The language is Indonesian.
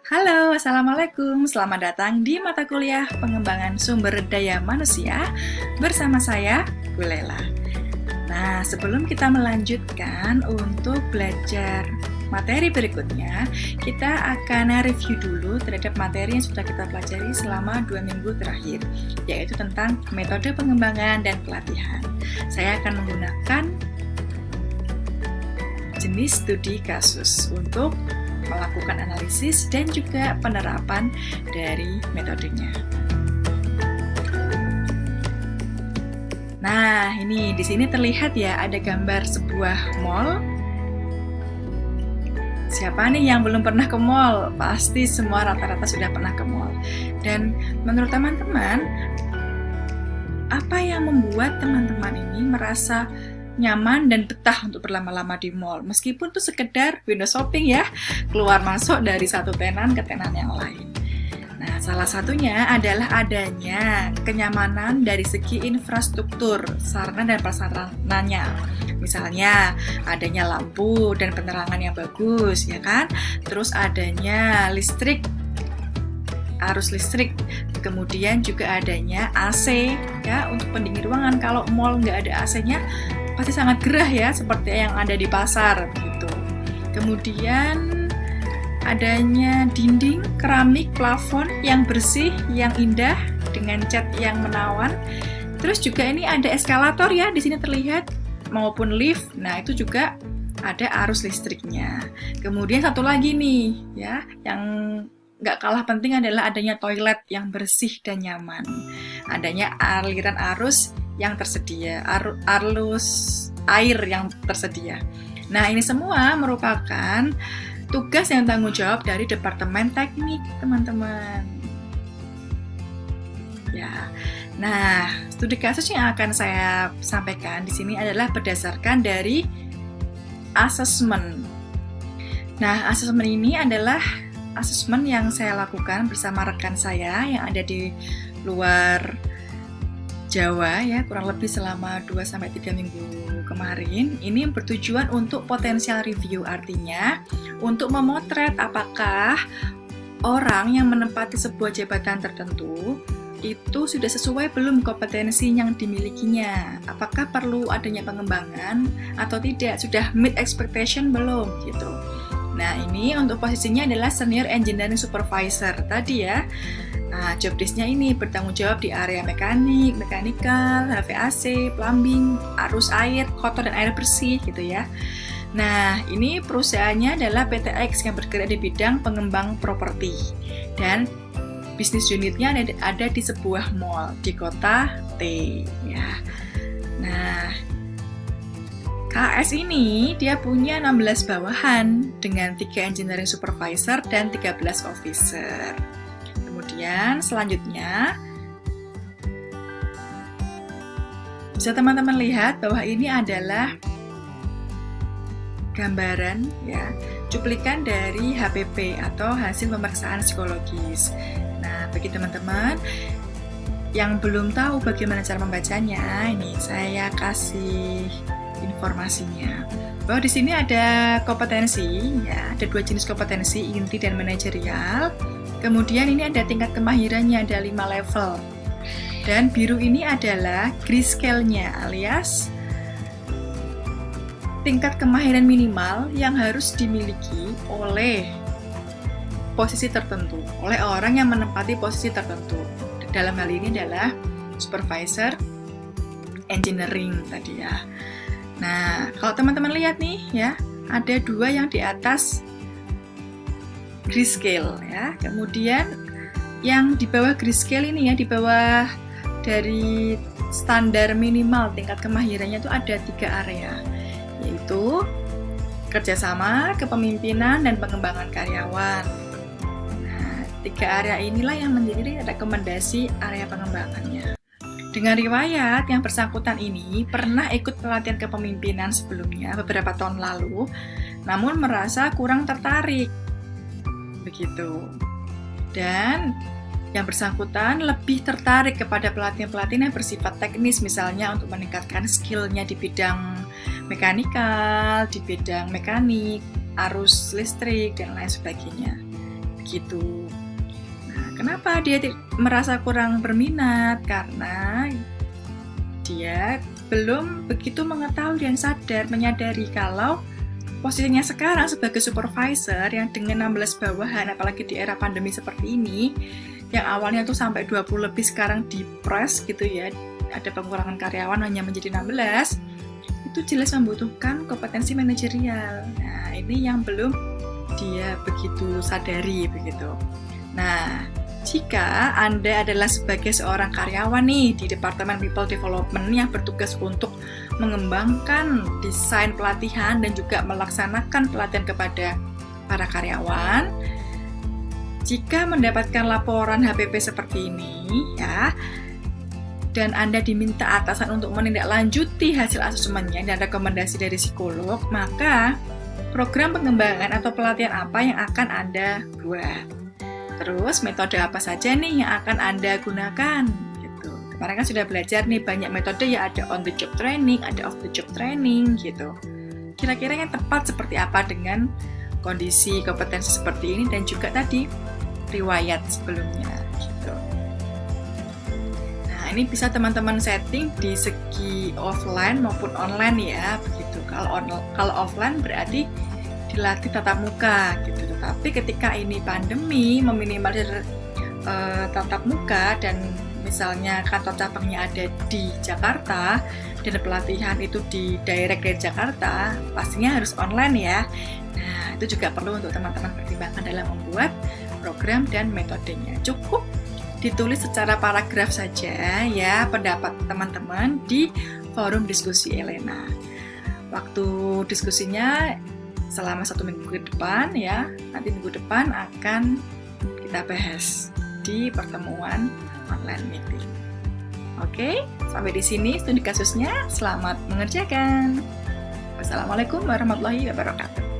Halo, Assalamualaikum. Selamat datang di mata kuliah Pengembangan Sumber Daya Manusia bersama saya, Gulela. Nah, sebelum kita melanjutkan untuk belajar materi berikutnya, kita akan review dulu terhadap materi yang sudah kita pelajari selama 2 minggu terakhir, yaitu tentang metode pengembangan dan pelatihan. Saya akan menggunakan jenis studi kasus untuk melakukan analisis dan juga penerapan dari metodenya. Nah, ini di sini terlihat ya ada gambar sebuah mall. Siapa nih yang belum pernah ke mall? Pasti semua rata-rata sudah pernah ke mall. Dan menurut teman-teman, apa yang membuat teman-teman ini merasa nyaman dan betah untuk berlama-lama di mall, meskipun itu sekedar window shopping ya, keluar masuk dari satu tenan ke tenan yang lain. Nah, salah satunya adalah adanya kenyamanan dari segi infrastruktur, sarana dan prasarananya. Misalnya, adanya lampu dan penerangan yang bagus, ya kan? Terus adanya arus listrik, kemudian juga adanya AC ya untuk pendingin ruangan. Kalau mall nggak ada AC-nya pasti sangat gerah ya, seperti yang ada di pasar gitu. Kemudian adanya dinding keramik plafon yang bersih, yang indah dengan cat yang menawan. Terus juga ini ada eskalator ya, di sini terlihat maupun lift. Nah, itu juga ada arus listriknya. Kemudian satu lagi nih ya, yang nggak kalah penting adalah adanya toilet yang bersih dan nyaman. Adanya aliran arus yang tersedia, arus air yang tersedia. Nah, ini semua merupakan tugas yang tanggung jawab dari Departemen Teknik, teman-teman. Ya. Nah, studi kasus yang akan saya sampaikan di sini adalah berdasarkan dari asesmen. Nah, asesmen ini adalah asesmen yang saya lakukan bersama rekan saya yang ada di luar Jawa ya, kurang lebih selama 2-3 minggu kemarin. Ini bertujuan untuk potensial review, artinya untuk memotret apakah orang yang menempati sebuah jabatan tertentu itu sudah sesuai belum kompetensi yang dimilikinya, apakah perlu adanya pengembangan atau tidak, sudah meet expectation belum gitu. Nah, ini untuk posisinya adalah Senior Engineering Supervisor tadi ya. Nah, job desk-nya ini bertanggung jawab di area mekanik, mekanikal, HVAC, plumbing, arus air, kotor dan air bersih gitu ya. Nah, ini perusahaannya adalah PT X yang bergerak di bidang pengembang properti. Dan bisnis unitnya ada di sebuah mall di kota T ya. Nah, KS ini dia punya 16 bawahan dengan 3 engineering supervisor dan 13 officer. Kemudian selanjutnya bisa teman-teman lihat bahwa ini adalah gambaran ya, cuplikan dari HPP atau hasil pemeriksaan psikologis. Nah, bagi teman-teman yang belum tahu bagaimana cara membacanya, ini saya kasih informasinya. Bahwa di sini ada kompetensi ya, ada 2 jenis kompetensi, inti dan manajerial. Kemudian ini ada tingkat kemahirannya, ada 5 level. Dan biru ini adalah grayscale-nya, alias tingkat kemahiran minimal yang harus dimiliki oleh posisi tertentu, oleh orang yang menempati posisi tertentu. Dalam hal ini adalah supervisor engineering tadi ya. Nah, kalau teman-teman lihat nih ya, ada 2 yang di atas grayscale ya. Kemudian yang di bawah grayscale ini ya, di bawah dari standar minimal tingkat kemahirannya itu ada 3 area, yaitu kerjasama, kepemimpinan, dan pengembangan karyawan. Nah, 3 area inilah yang menjadi rekomendasi area pengembangannya. Dengan riwayat yang bersangkutan ini pernah ikut pelatihan kepemimpinan sebelumnya beberapa tahun lalu, namun merasa kurang tertarik. Begitu. Dan yang bersangkutan lebih tertarik kepada pelatihan-pelatihan yang bersifat teknis, misalnya untuk meningkatkan skill-nya di bidang mekanikal, di bidang mekanik, arus listrik, dan lain sebagainya. gitu. Nah, kenapa dia merasa kurang berminat? Karena dia belum begitu mengetahui dan menyadari kalau posisinya sekarang sebagai supervisor yang dengan 16 bawahan, apalagi di era pandemi seperti ini, yang awalnya tuh sampai 20 lebih sekarang di-press gitu ya, ada pengurangan karyawan hanya menjadi 16, itu jelas membutuhkan kompetensi manajerial. Nah, ini yang belum dia begitu sadari begitu. Nah, jika Anda adalah sebagai seorang karyawan nih di Departemen People Development yang bertugas untuk mengembangkan desain pelatihan dan juga melaksanakan pelatihan kepada para karyawan, jika mendapatkan laporan HPP seperti ini ya, dan Anda diminta atasan untuk menindaklanjuti hasil asesmennya dan rekomendasi dari psikolog, maka program pengembangan atau pelatihan apa yang akan Anda buat? Terus metode apa saja nih yang akan Anda gunakan? Gitu. Kemarin kan sudah belajar nih banyak metode ya, ada on the job training, ada off the job training gitu. Kira-kira yang tepat seperti apa dengan kondisi kompetensi seperti ini dan juga tadi riwayat sebelumnya gitu. Nah, ini bisa teman-teman setting di segi offline maupun online ya, begitu. Kalau offline berarti dilatih tatap muka gitu. Tetapi ketika ini pandemi meminimalisir tatap muka dan misalnya kantor cabangnya ada di Jakarta dan pelatihan itu di direct dari Jakarta, pastinya harus online ya. Nah, itu juga perlu untuk teman-teman pertimbangkan dalam membuat program dan metodenya. Cukup ditulis secara paragraf saja ya pendapat teman-teman di forum diskusi Elena. Waktu diskusinya selama 1 minggu ke depan ya, nanti minggu depan akan kita bahas di pertemuan online meeting. Oke, sampai di sini studi kasusnya. Selamat mengerjakan. Wassalamualaikum warahmatullahi wabarakatuh.